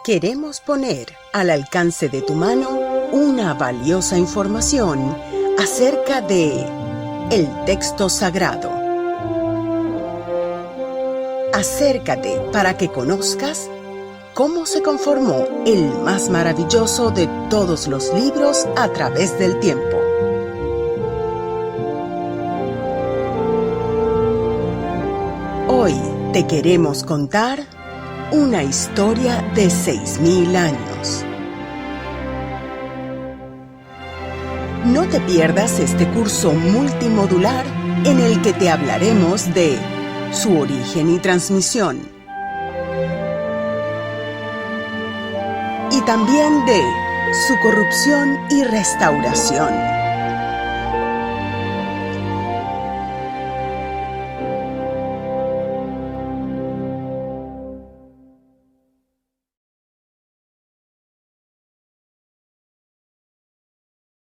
Queremos poner al alcance de tu mano una valiosa información acerca de el texto sagrado. Acércate para que conozcas cómo se conformó el más maravilloso de todos los libros a través del tiempo. Hoy te queremos contar una historia de 6.000 años. No te pierdas este curso multimodular en el que te hablaremos de su origen y transmisión, y también de su corrupción y restauración.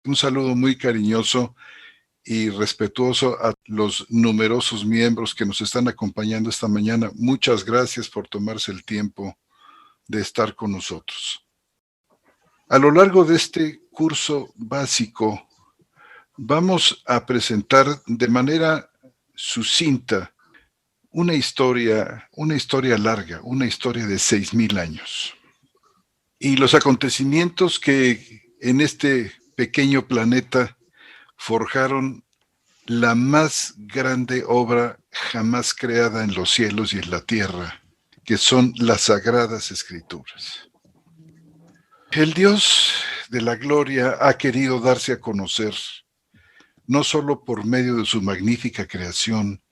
Un saludo muy cariñoso y respetuoso a los numerosos miembros que nos están acompañando esta mañana. Muchas gracias por tomarse el tiempo de estar con nosotros. A lo largo de este curso básico, vamos a presentar de manera sucinta una historia larga, una historia de 6.000 años. Y los acontecimientos que en este pequeño planeta forjaron la más grande obra jamás creada en los cielos y en la tierra, que son las Sagradas Escrituras. El Dios de la gloria ha querido darse a conocer, no solo por medio de su magnífica creación,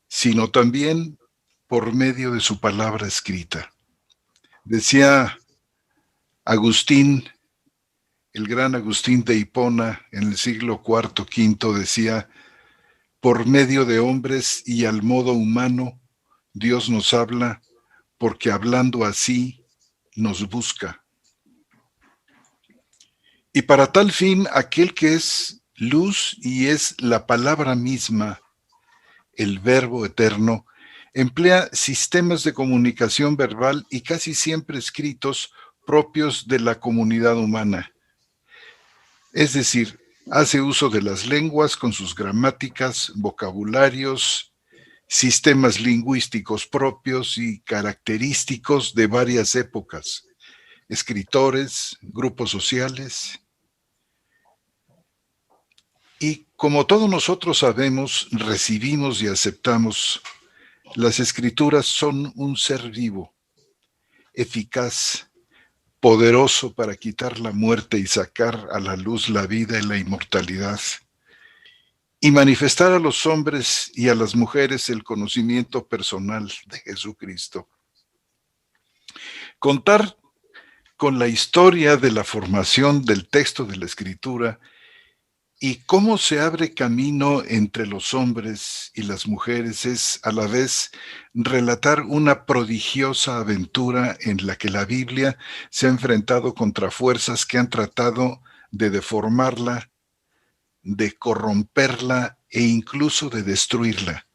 sino también por medio de su palabra escrita. Decía Agustín, el gran Agustín de Hipona, en el siglo IV, V, decía: por medio de hombres y al modo humano, Dios nos habla, porque hablando así, nos busca. Y para tal fin, aquel que es luz y es la palabra misma, el Verbo eterno, emplea sistemas de comunicación verbal y casi siempre escritos propios de la comunidad humana. Es decir, hace uso de las lenguas con sus gramáticas, vocabularios, sistemas lingüísticos propios y característicos de varias épocas, escritores, grupos sociales. Y como todos nosotros sabemos, recibimos y aceptamos, las escrituras son un ser vivo, eficaz, poderoso para quitar la muerte y sacar a la luz la vida y la inmortalidad, y manifestar a los hombres y a las mujeres el conocimiento personal de Jesucristo. Contar con la historia de la formación del texto de la Escritura y cómo se abre camino entre los hombres y las mujeres es a la vez relatar una prodigiosa aventura en la que la Biblia se ha enfrentado contra fuerzas que han tratado de deformarla, de corromperla e incluso de destruirla.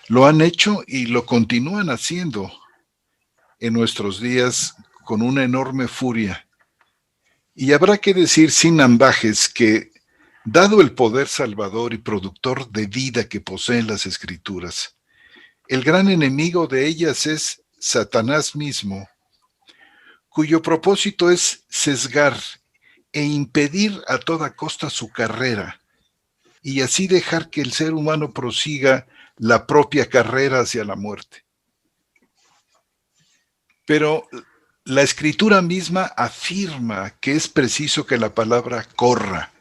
Lo han hecho y lo continúan haciendo en nuestros días con una enorme furia. Y habrá que decir sin ambajes que, dado el poder salvador y productor de vida que poseen las Escrituras, el gran enemigo de ellas es Satanás mismo, cuyo propósito es sesgar e impedir a toda costa su carrera, y así dejar que el ser humano prosiga la propia carrera hacia la muerte. Pero la Escritura misma afirma que es preciso que la palabra corra,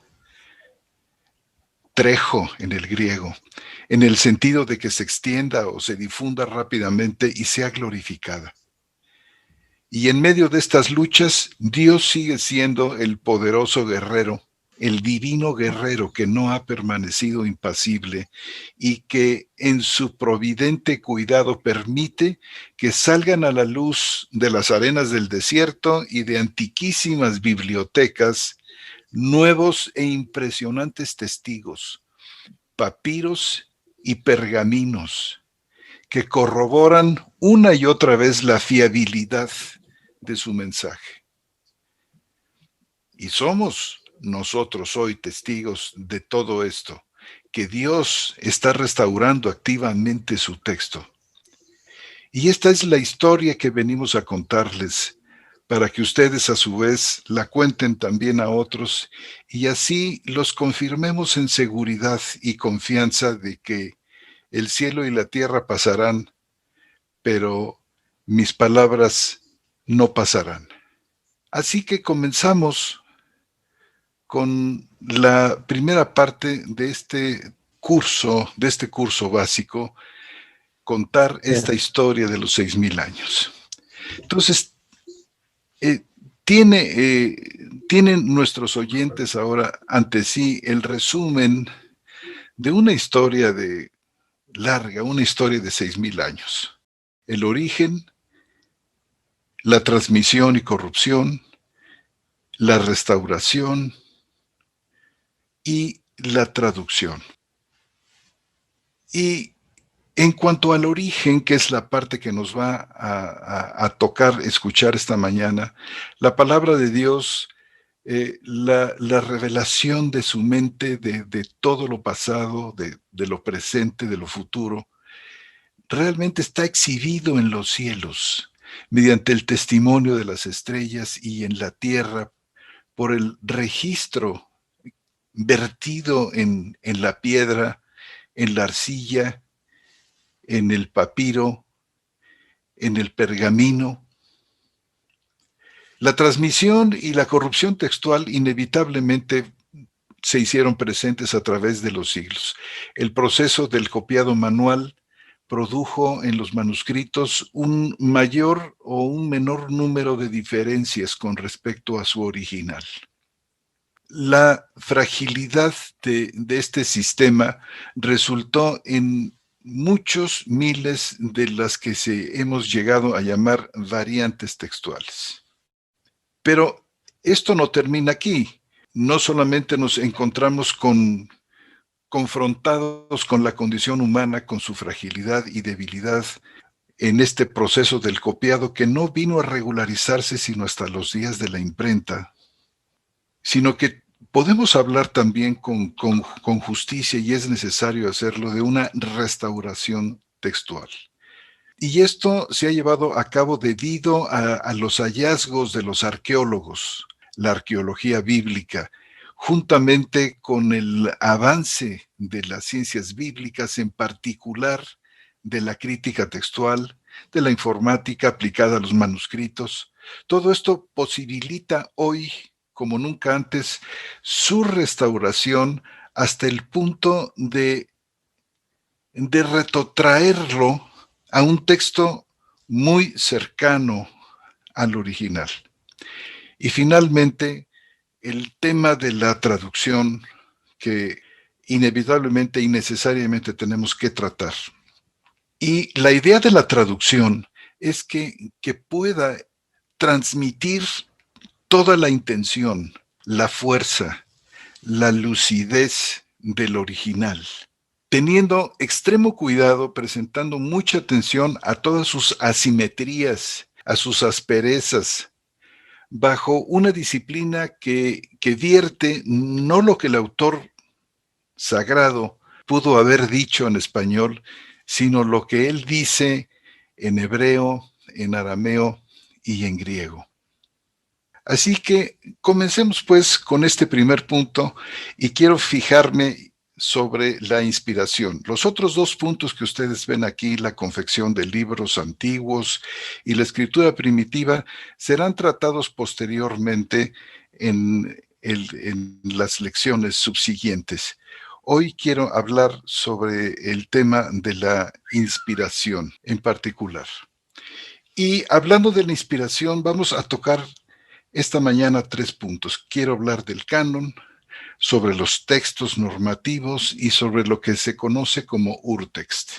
trejo en el griego, en el sentido de que se extienda o se difunda rápidamente y sea glorificada. Y en medio de estas luchas, Dios sigue siendo el poderoso guerrero, el divino guerrero que no ha permanecido impasible y que en su providente cuidado permite que salgan a la luz de las arenas del desierto y de antiquísimas bibliotecas nuevos e impresionantes testigos, papiros y pergaminos, que corroboran una y otra vez la fiabilidad de su mensaje. Y somos nosotros hoy testigos de todo esto, que Dios está restaurando activamente su texto. Y esta es la historia que venimos a contarles, para que ustedes a su vez la cuenten también a otros y así los confirmemos en seguridad y confianza de que el cielo y la tierra pasarán, pero mis palabras no pasarán. Así que comenzamos con la primera parte de este curso básico, contar esta historia de los 6,000 años. Entonces, eh, tienen nuestros oyentes ahora ante sí el resumen de una historia larga, una historia de 6,000 años. El origen, la transmisión y corrupción, la restauración y la traducción. Y en cuanto al origen, que es la parte que nos va a tocar escuchar esta mañana, la palabra de Dios, la revelación de su mente, de todo lo pasado, de lo presente, de lo futuro, realmente está exhibido en los cielos, mediante el testimonio de las estrellas y en la tierra, por el registro vertido en la piedra, en la arcilla, en el papiro, en el pergamino. La transmisión y la corrupción textual inevitablemente se hicieron presentes a través de los siglos. El proceso del copiado manual produjo en los manuscritos un mayor o un menor número de diferencias con respecto a su original. La fragilidad de este sistema resultó en muchos miles de las que hemos llegado a llamar variantes textuales. Pero esto no termina aquí. No solamente nos encontramos confrontados con la condición humana, con su fragilidad y debilidad en este proceso del copiado que no vino a regularizarse sino hasta los días de la imprenta, sino que podemos hablar también con justicia, y es necesario hacerlo, de una restauración textual. Y esto se ha llevado a cabo debido a los hallazgos de los arqueólogos, la arqueología bíblica, juntamente con el avance de las ciencias bíblicas, en particular de la crítica textual, de la informática aplicada a los manuscritos. Todo esto posibilita hoy, como nunca antes, su restauración hasta el punto de retrotraerlo a un texto muy cercano al original. Y finalmente, el tema de la traducción, que inevitablemente y necesariamente tenemos que tratar. Y la idea de la traducción es que pueda transmitir toda la intención, la fuerza, la lucidez del original, teniendo extremo cuidado, prestando mucha atención a todas sus asimetrías, a sus asperezas, bajo una disciplina que vierte no lo que el autor sagrado pudo haber dicho en español, sino lo que él dice en hebreo, en arameo y en griego. Así que comencemos pues con este primer punto, y quiero fijarme sobre la inspiración. Los otros dos puntos que ustedes ven aquí, la confección de libros antiguos y la escritura primitiva, serán tratados posteriormente en las lecciones subsiguientes. Hoy quiero hablar sobre el tema de la inspiración en particular. Y hablando de la inspiración, vamos a tocar esta mañana 3 puntos. Quiero hablar del canon, sobre los textos normativos y sobre lo que se conoce como urtext.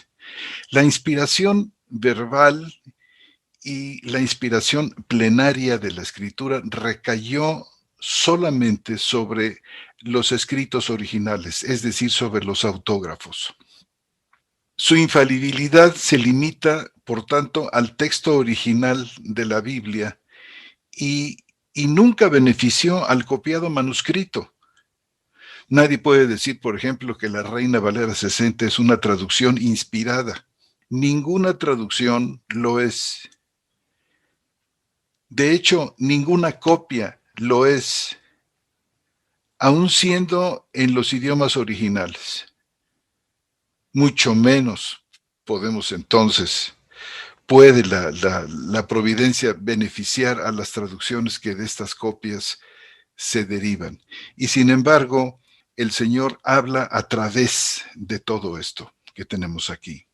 La inspiración verbal y la inspiración plenaria de la escritura recayó solamente sobre los escritos originales, es decir, sobre los autógrafos. Su infalibilidad se limita, por tanto, al texto original de la Biblia, y, y nunca benefició al copiado manuscrito. Nadie puede decir, por ejemplo, que la Reina Valera 60 es una traducción inspirada. Ninguna traducción lo es. De hecho, ninguna copia lo es, aun siendo en los idiomas originales. Mucho menos podemos entonces, puede la providencia beneficiar a las traducciones que de estas copias se derivan. Y sin embargo, el Señor habla a través de todo esto que tenemos aquí.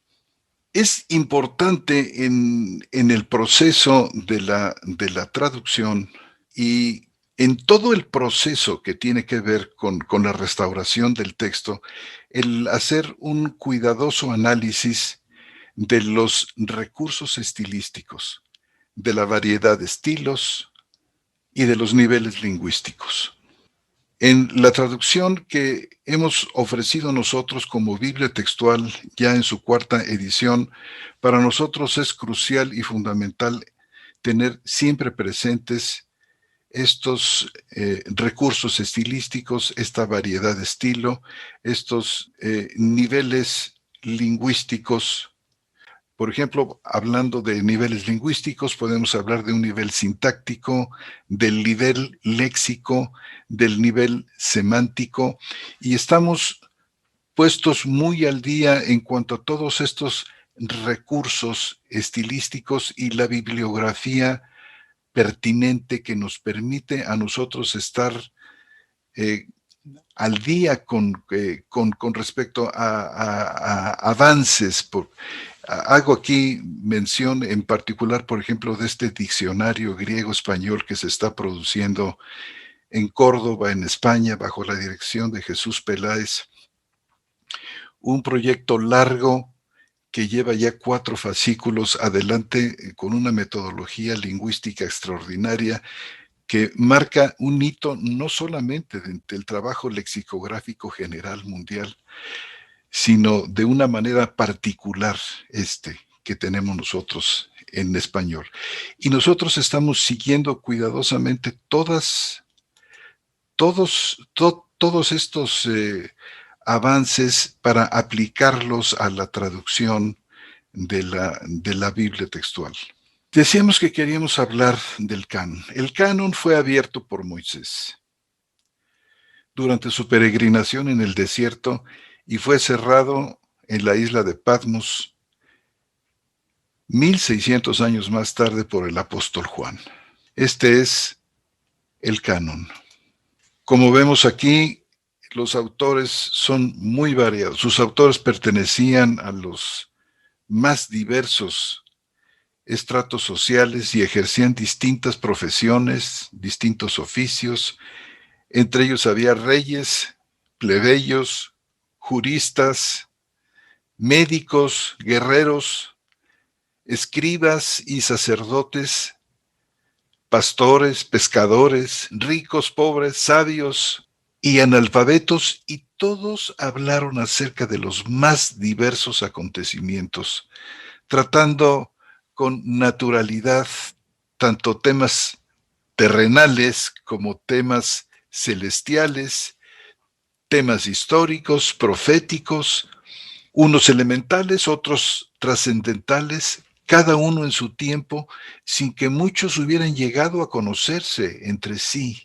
Es importante en el proceso de la traducción y en todo el proceso que tiene que ver con la restauración del texto, el hacer un cuidadoso análisis de los recursos estilísticos, de la variedad de estilos y de los niveles lingüísticos. En la traducción que hemos ofrecido nosotros como Biblia textual, ya en su 4ª edición, para nosotros es crucial y fundamental tener siempre presentes estos recursos estilísticos, esta variedad de estilo, estos niveles lingüísticos. Por ejemplo, hablando de niveles lingüísticos, podemos hablar de un nivel sintáctico, del nivel léxico, del nivel semántico, y estamos puestos muy al día en cuanto a todos estos recursos estilísticos y la bibliografía pertinente que nos permite a nosotros estar al día con respecto a avances. Hago aquí mención en particular, por ejemplo, de este diccionario griego-español que se está produciendo en Córdoba, en España, bajo la dirección de Jesús Peláez. Un proyecto largo que lleva ya 4 fascículos adelante con una metodología lingüística extraordinaria que marca un hito no solamente del trabajo lexicográfico general mundial, sino de una manera particular que tenemos nosotros en español. Y nosotros estamos siguiendo cuidadosamente todos estos avances para aplicarlos a la traducción de la Biblia textual. Decíamos que queríamos hablar del canon. El canon fue abierto por Moisés durante su peregrinación en el desierto y fue cerrado en la isla de Patmos 1600 años más tarde por el apóstol Juan. Este es el canon. Como vemos aquí, los autores son muy variados. Sus autores pertenecían a los más diversos estratos sociales y ejercían distintas profesiones, distintos oficios. Entre ellos había reyes, plebeyos, juristas, médicos, guerreros, escribas y sacerdotes, pastores, pescadores, ricos, pobres, sabios y analfabetos, y todos hablaron acerca de los más diversos acontecimientos, tratando con naturalidad tanto temas terrenales como temas celestiales, temas históricos, proféticos, unos elementales, otros trascendentales, cada uno en su tiempo, sin que muchos hubieran llegado a conocerse entre sí,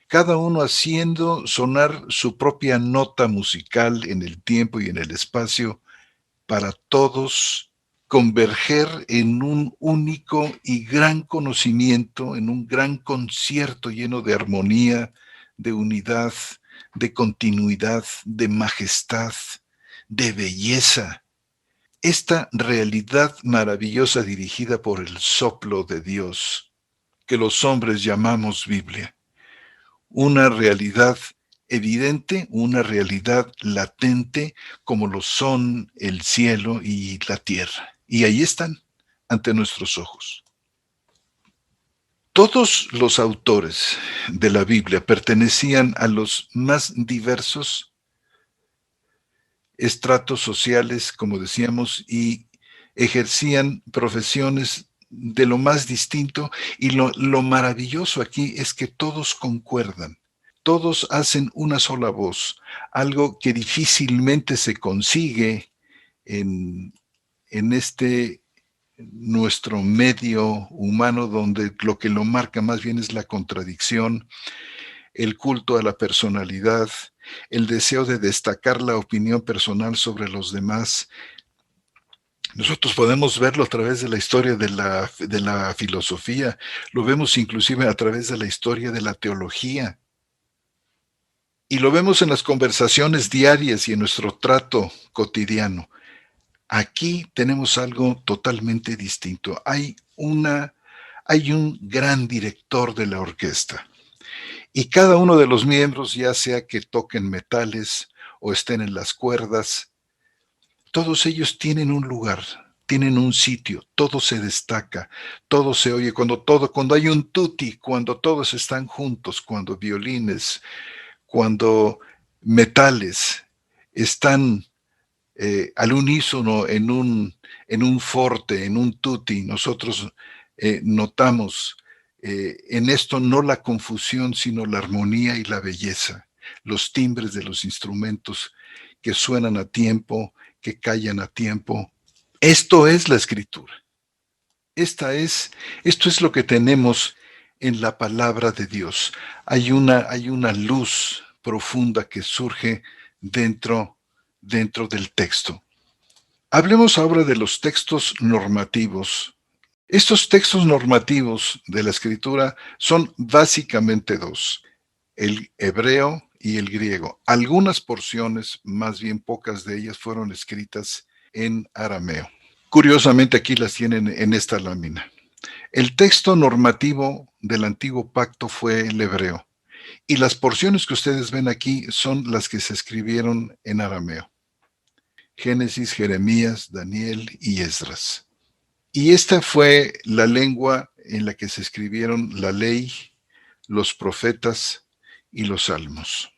cada uno haciendo sonar su propia nota musical en el tiempo y en el espacio, para todos converger en un único y gran conocimiento, en un gran concierto lleno de armonía, de unidad, de continuidad, de majestad, de belleza. Esta realidad maravillosa dirigida por el soplo de Dios, que los hombres llamamos Biblia. Una realidad evidente, una realidad latente, como lo son el cielo y la tierra. Y ahí están, ante nuestros ojos. Todos los autores de la Biblia pertenecían a los más diversos estratos sociales, como decíamos, y ejercían profesiones de lo más distinto, y lo maravilloso aquí es que todos concuerdan, todos hacen una sola voz, algo que difícilmente se consigue en este nuestro medio humano, donde lo que lo marca más bien es la contradicción, el culto a la personalidad, el deseo de destacar la opinión personal sobre los demás. Nosotros podemos verlo a través de la historia de la filosofía, lo vemos inclusive a través de la historia de la teología, y lo vemos en las conversaciones diarias y en nuestro trato cotidiano. Aquí tenemos algo totalmente distinto. Hay un gran director de la orquesta, y cada uno de los miembros, ya sea que toquen metales o estén en las cuerdas, todos ellos tienen un lugar, tienen un sitio, todo se destaca, todo se oye, cuando hay un tutti, cuando todos están juntos, cuando violines, cuando metales están al unísono en un forte, en un tutti, nosotros notamos en esto no la confusión, sino la armonía y la belleza, los timbres de los instrumentos que suenan a tiempo, que callan a tiempo. Esto es la escritura. Esto es lo que tenemos en la palabra de Dios. Hay una luz profunda que surge dentro del texto. Hablemos ahora de los textos normativos. Estos textos normativos de la escritura son básicamente dos: el hebreo y el griego. Algunas porciones, más bien pocas de ellas, fueron escritas en arameo. Curiosamente, aquí las tienen en esta lámina. El texto normativo del antiguo pacto fue el hebreo, y las porciones que ustedes ven aquí son las que se escribieron en arameo: Génesis, Jeremías, Daniel y Esdras. Y esta fue la lengua en la que se escribieron la ley, los profetas y los salmos.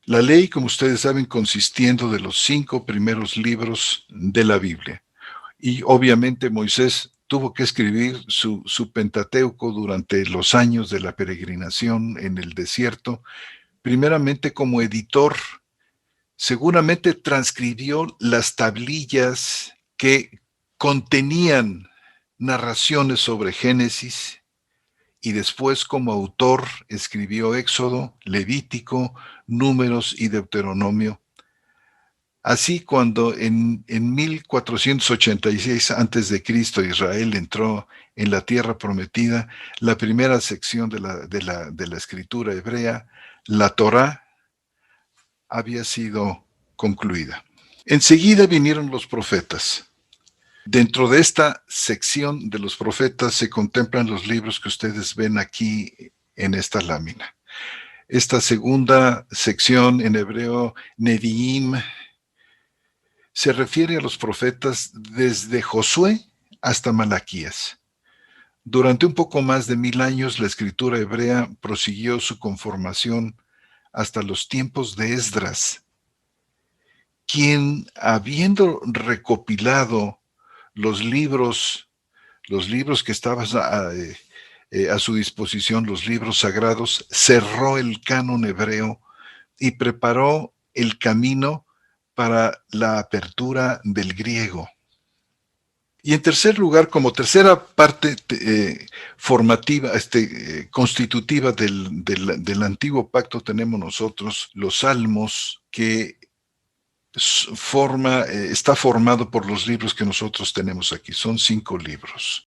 La ley, como ustedes saben, consistiendo de los 5 primeros libros de la Biblia. Y obviamente Moisés tuvo que escribir su Pentateuco durante los años de la peregrinación en el desierto, primeramente como editor. Seguramente transcribió las tablillas que contenían narraciones sobre Génesis, y después como autor escribió Éxodo, Levítico, Números y Deuteronomio. Así, cuando en 1486 a.C. Israel entró en la tierra prometida, la primera sección de la escritura hebrea, la Torá, había sido concluida. Enseguida vinieron los profetas. Dentro de esta sección de los profetas se contemplan los libros que ustedes ven aquí en esta lámina. Esta segunda sección, en hebreo, Neviim, se refiere a los profetas desde Josué hasta Malaquías. Durante un poco más de 1000 años, la escritura hebrea prosiguió su conformación hasta los tiempos de Esdras, quien, habiendo recopilado los libros que estaban a su disposición, los libros sagrados, cerró el canon hebreo y preparó el camino para la apertura del griego. Y en tercer lugar, como tercera parte formativa, constitutiva del antiguo pacto, tenemos nosotros los salmos, que está formado por los libros que nosotros tenemos aquí. Son 5 libros.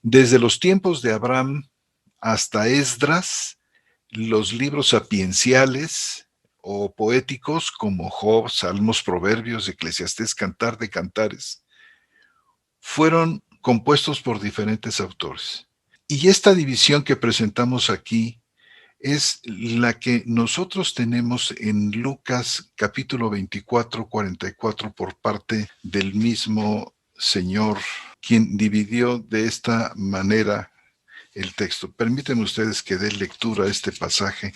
Desde los tiempos de Abraham hasta Esdras, los libros sapienciales o poéticos como Job, Salmos, Proverbios, Eclesiastés, Cantar de Cantares, fueron compuestos por diferentes autores. Y esta división que presentamos aquí es la que nosotros tenemos en Lucas capítulo 24, 44, por parte del mismo Señor, quien dividió de esta manera el texto. Permítanme ustedes que dé lectura a este pasaje,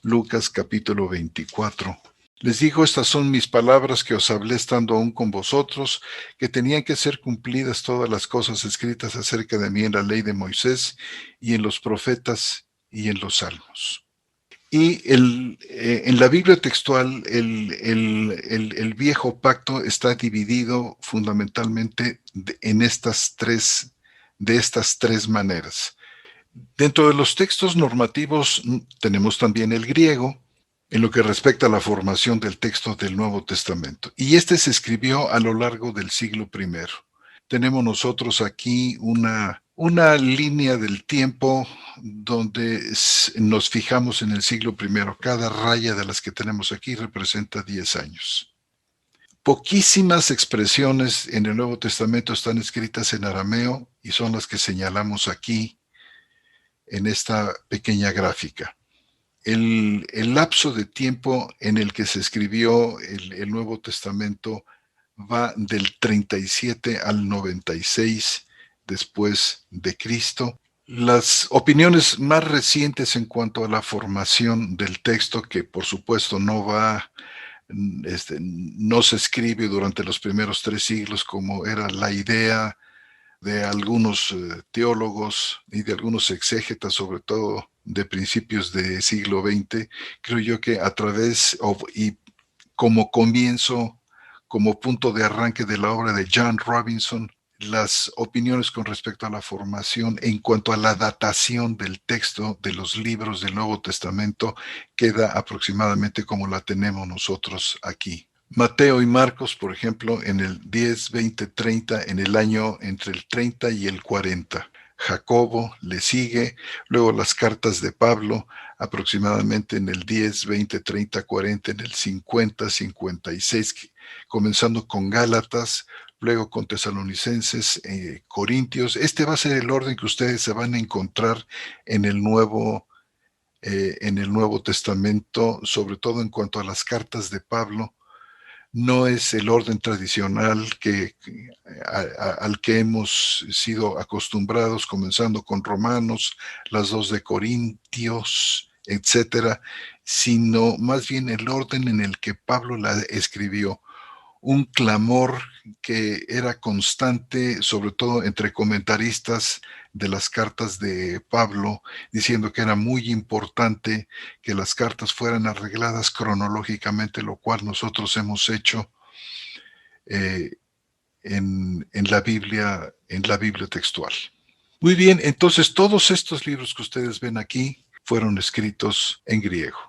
Lucas capítulo 24. Les dijo, estas son mis palabras que os hablé estando aún con vosotros, que tenían que ser cumplidas todas las cosas escritas acerca de mí en la ley de Moisés y en los profetas y en los salmos. Y en la Biblia textual, el viejo pacto está dividido fundamentalmente de estas tres maneras. Dentro de los textos normativos tenemos también el griego, en lo que respecta a la formación del texto del Nuevo Testamento. Y este se escribió a lo largo del siglo I. Tenemos nosotros aquí una línea del tiempo donde nos fijamos en el siglo I. Cada raya de las que tenemos aquí representa 10 años. Poquísimas expresiones en el Nuevo Testamento están escritas en arameo y son las que señalamos aquí en esta pequeña gráfica. El lapso de tiempo en el que se escribió el Nuevo Testamento va del 37 al 96 después de Cristo. Las opiniones más recientes en cuanto a la formación del texto, que por supuesto no se escribe durante los primeros 3 siglos como era la idea de algunos teólogos y de algunos exégetas, sobre todo de principios del siglo XX, creo yo que a través y como comienzo, como punto de arranque de la obra de John Robinson, las opiniones con respecto a la formación en cuanto a la datación del texto de los libros del Nuevo Testamento queda aproximadamente como la tenemos nosotros aquí. Mateo y Marcos, por ejemplo, en el 10, 20, 30, en el año entre el 30 y el 40. Jacobo le sigue, luego las cartas de Pablo, aproximadamente en el 10, 20, 30, 40, en el 50, 56, comenzando con Gálatas, luego con Tesalonicenses, Corintios. Este va a ser el orden que ustedes se van a encontrar en el Nuevo Testamento, sobre todo en cuanto a las cartas de Pablo. No es el orden tradicional al que hemos sido acostumbrados, comenzando con Romanos, las 2 de Corintios, etcétera, sino más bien el orden en el que Pablo la escribió. Un clamor que era constante, sobre todo entre comentaristas de las cartas de Pablo, diciendo que era muy importante que las cartas fueran arregladas cronológicamente, lo cual nosotros hemos hecho en la Biblia textual. Muy bien, entonces todos estos libros que ustedes ven aquí fueron escritos en griego.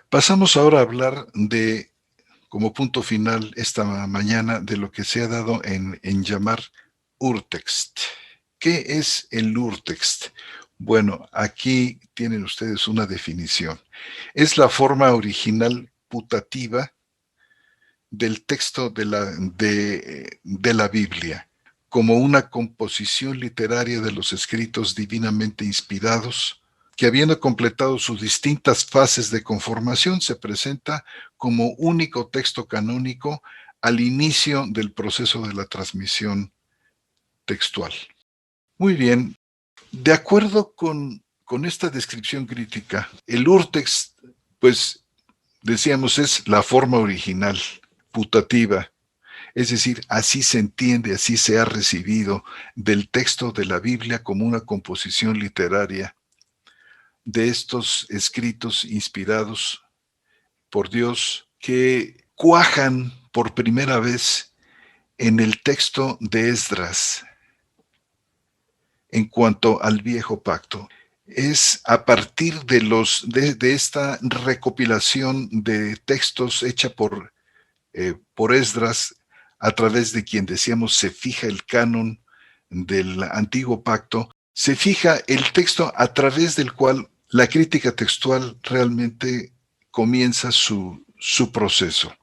Pasamos ahora a hablar como punto final esta mañana, de lo que se ha dado en llamar urtext. ¿Qué es el urtext? Bueno, aquí tienen ustedes una definición. Es la forma original putativa del texto de la Biblia, como una composición literaria de los escritos divinamente inspirados, que habiendo completado sus distintas fases de conformación, se presenta como único texto canónico al inicio del proceso de la transmisión textual. Muy bien, de acuerdo con esta descripción crítica, el urtext, pues decíamos, es la forma original, putativa, es decir, así se entiende, así se ha recibido del texto de la Biblia como una composición literaria de estos escritos inspirados por Dios que cuajan por primera vez en el texto de Esdras en cuanto al viejo pacto. Es a partir de esta recopilación de textos hecha por Esdras, a través de quien decíamos se fija el canon del antiguo pacto, se fija el texto a través del cual la crítica textual realmente comienza su proceso.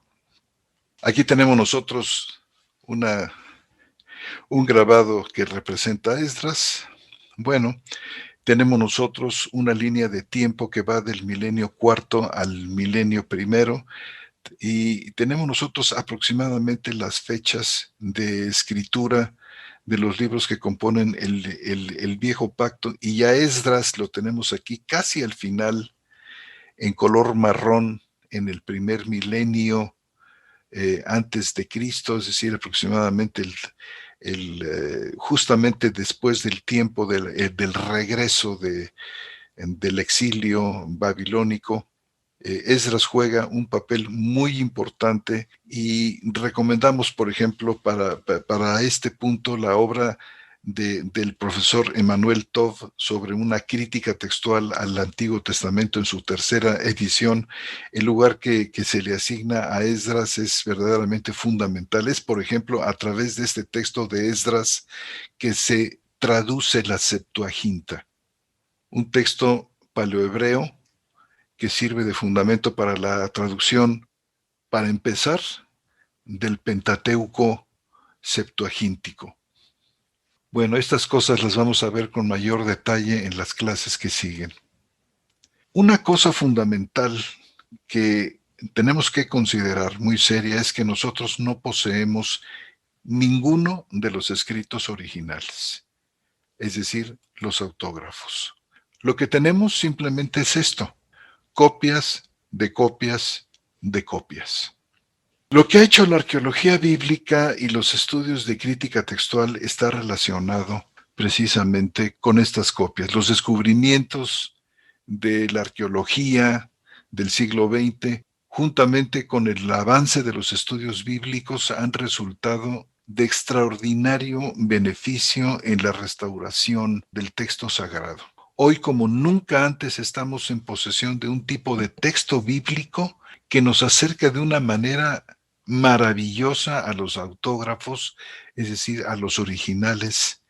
Aquí tenemos nosotros un grabado que representa a Esdras. Bueno, tenemos nosotros una línea de tiempo que va del milenio cuarto al milenio primero, y tenemos nosotros aproximadamente las fechas de escritura de los libros que componen el viejo pacto, y a Esdras lo tenemos aquí casi al final, en color marrón, en el primer milenio antes de Cristo, es decir, aproximadamente justamente después del tiempo del regreso del exilio babilónico. Esdras juega un papel muy importante y recomendamos, por ejemplo, para este punto la obra del profesor Emanuel Tov sobre una crítica textual al Antiguo Testamento en su tercera edición. El lugar que se le asigna a Esdras es verdaderamente fundamental. Es, por ejemplo, a través de este texto de Esdras que se traduce la Septuaginta, un texto paleohebreo que sirve de fundamento para la traducción, para empezar, del Pentateuco septuagíntico. Bueno, estas cosas las vamos a ver con mayor detalle en las clases que siguen. Una cosa fundamental que tenemos que considerar muy seria es que nosotros no poseemos ninguno de los escritos originales, es decir, los autógrafos. Lo que tenemos simplemente es esto: copias de copias de copias. Lo que ha hecho la arqueología bíblica y los estudios de crítica textual está relacionado precisamente con estas copias. Los descubrimientos de la arqueología del siglo XX, juntamente con el avance de los estudios bíblicos, han resultado de extraordinario beneficio en la restauración del texto sagrado. Hoy, como nunca antes, estamos en posesión de un tipo de texto bíblico que nos acerca de una manera maravillosa a los autógrafos, es decir, a los originales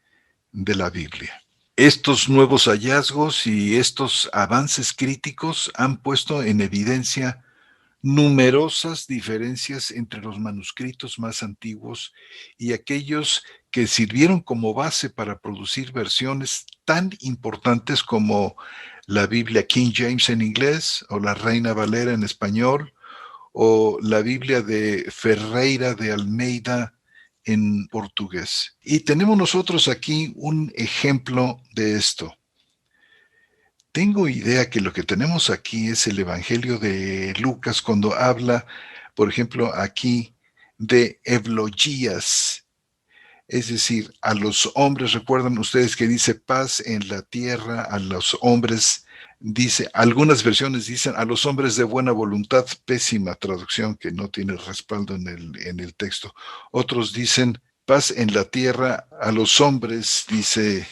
de la Biblia. Estos nuevos hallazgos y estos avances críticos han puesto en evidencia numerosas diferencias entre los manuscritos más antiguos y aquellos que sirvieron como base para producir versiones tan importantes como la Biblia King James en inglés o la Reina Valera en español o la Biblia de Ferreira de Almeida en portugués. Y tenemos nosotros aquí un ejemplo de esto. Tengo idea que lo que tenemos aquí es el Evangelio de Lucas cuando habla, por ejemplo, aquí de eulogías, es decir, a los hombres, recuerdan ustedes que dice paz en la tierra, a los hombres, dice, algunas versiones dicen a los hombres de buena voluntad, pésima traducción que no tiene respaldo en el texto. Otros dicen paz en la tierra a los hombres, dice,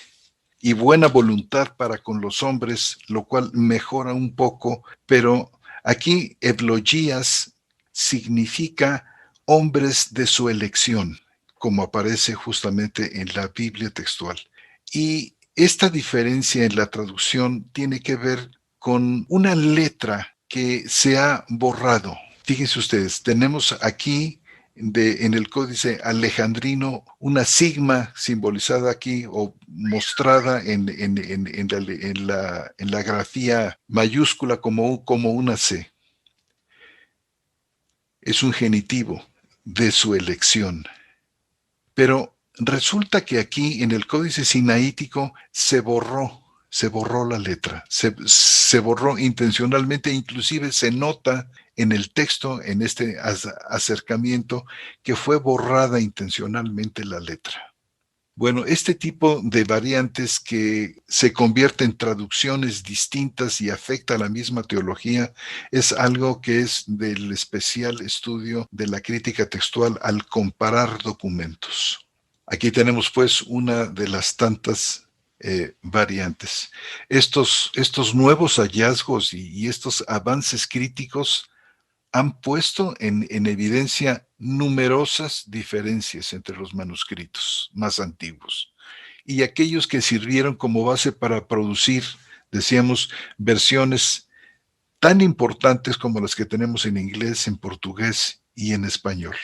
y buena voluntad para con los hombres, lo cual mejora un poco, pero aquí eulogías significa hombres de su elección, como aparece justamente en la Biblia textual. Y esta diferencia en la traducción tiene que ver con una letra que se ha borrado. Fíjense ustedes, tenemos aquí en el códice alejandrino una sigma simbolizada aquí o mostrada en la grafía mayúscula como una C. Es un genitivo de su elección. Pero resulta que aquí en el códice sinaítico se borró la letra, se borró intencionalmente, inclusive se nota en el texto, en este acercamiento, que fue borrada intencionalmente la letra. Bueno, este tipo de variantes que se convierten en traducciones distintas y afecta a la misma teología es algo que es del especial estudio de la crítica textual al comparar documentos. Aquí tenemos pues una de las tantas variantes. Estos nuevos hallazgos y estos avances críticos han puesto en evidencia numerosas diferencias entre los manuscritos más antiguos y aquellos que sirvieron como base para producir, decíamos, versiones tan importantes como las que tenemos en inglés, en portugués y en español.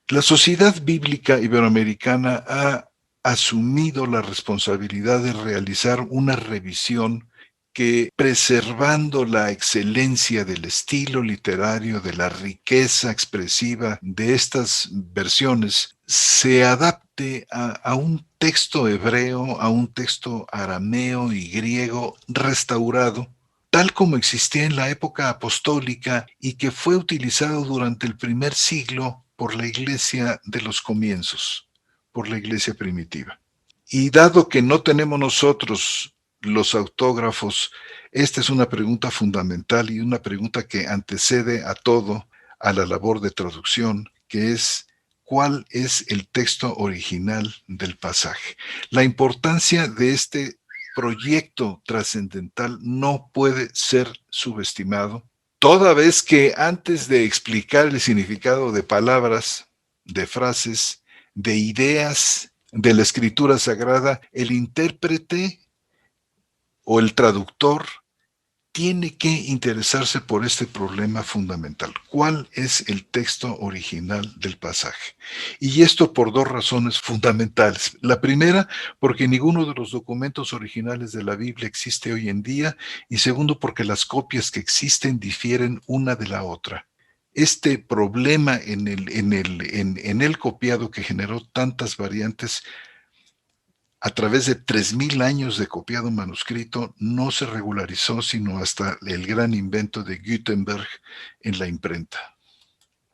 La Sociedad Bíblica Iberoamericana ha asumido la responsabilidad de realizar una revisión que, preservando la excelencia del estilo literario, de la riqueza expresiva de estas versiones, se adapte a un texto hebreo, a un texto arameo y griego restaurado tal como existía en la época apostólica y que fue utilizado durante el primer siglo por la iglesia de los comienzos, por la iglesia primitiva. Y dado que no tenemos nosotros los autógrafos, esta es una pregunta fundamental y una pregunta que antecede a todo, a la labor de traducción, que es: ¿cuál es el texto original del pasaje? La importancia de este proyecto trascendental no puede ser subestimado, toda vez que antes de explicar el significado de palabras, de frases, de ideas de la escritura sagrada, el intérprete o el traductor tiene que interesarse por este problema fundamental. ¿Cuál es el texto original del pasaje? Y esto por dos razones fundamentales. La primera, porque ninguno de los documentos originales de la Biblia existe hoy en día. Y segundo, porque las copias que existen difieren una de la otra. Este problema en el copiado, que generó tantas variantes a través de 3000 años de copiado manuscrito, no se regularizó sino hasta el gran invento de Gutenberg en la imprenta.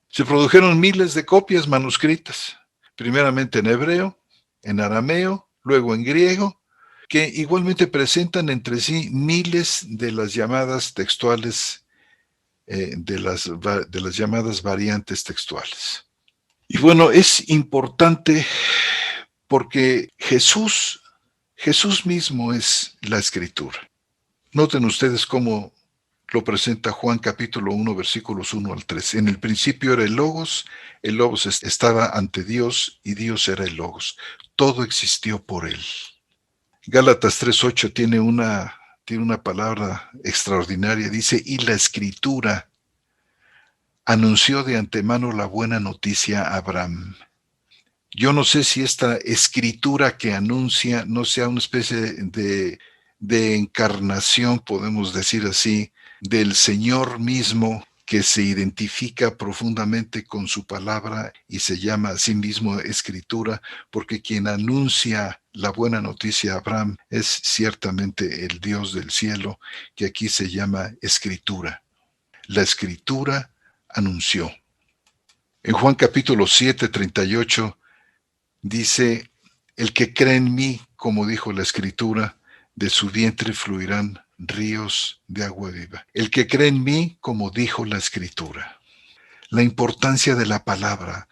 Se produjeron miles de copias manuscritas, primeramente en hebreo, en arameo, luego en griego, que igualmente presentan entre sí miles de las llamadas textuales, de las llamadas variantes textuales. Y bueno, es importante porque Jesús mismo es la escritura. Noten ustedes cómo lo presenta Juan capítulo 1, versículos 1 al 3. En el principio era el Logos estaba ante Dios y Dios era el Logos. Todo existió por él. Gálatas 3:8 tiene una palabra extraordinaria. Dice: y la escritura anunció de antemano la buena noticia a Abraham. Yo no sé si esta escritura que anuncia no sea una especie de encarnación, podemos decir así, del Señor mismo, que se identifica profundamente con su palabra y se llama a sí mismo escritura, porque quien anuncia la buena noticia a Abraham es ciertamente el Dios del cielo, que aquí se llama escritura. La escritura anunció. En Juan capítulo 7, 38, dice: el que cree en mí, como dijo la escritura, de su vientre fluirán ríos de agua viva. El que cree en mí, como dijo la escritura. La importancia de la palabra,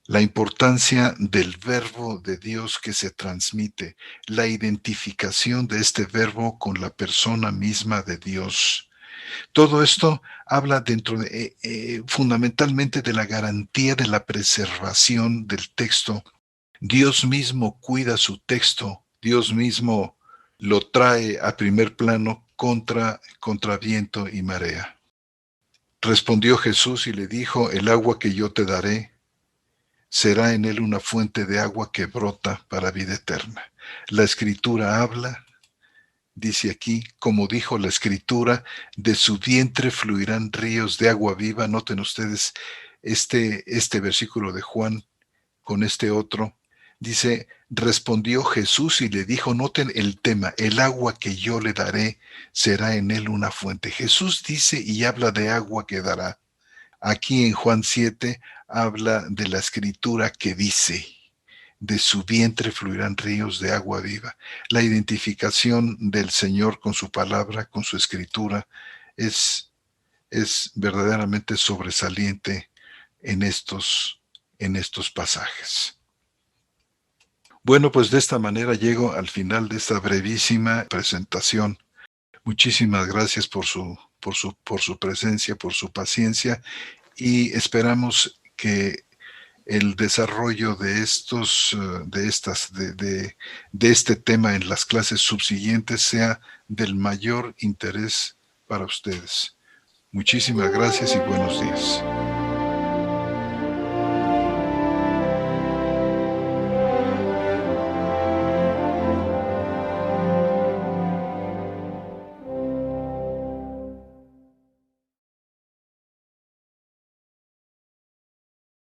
la importancia del verbo de Dios que se transmite, la identificación de este verbo con la persona misma de Dios. Todo esto habla fundamentalmente de la garantía de la preservación del texto. Dios mismo cuida su texto, Dios mismo lo trae a primer plano contra viento y marea. Respondió Jesús y le dijo: el agua que yo te daré será en él una fuente de agua que brota para vida eterna. La escritura habla, dice aquí, como dijo la escritura, de su vientre fluirán ríos de agua viva. Noten ustedes este versículo de Juan con este otro. Dice: respondió Jesús y le dijo, noten el tema, el agua que yo le daré será en él una fuente. Jesús dice y habla de agua que dará. Aquí en Juan 7 habla de la escritura que dice: de su vientre fluirán ríos de agua viva. La identificación del Señor con su palabra, con su escritura, es verdaderamente sobresaliente en estos pasajes. Bueno, pues de esta manera llego al final de esta brevísima presentación. Muchísimas gracias por su presencia, por su paciencia, y esperamos que el desarrollo de este tema en las clases subsiguientes sea del mayor interés para ustedes. Muchísimas gracias y buenos días.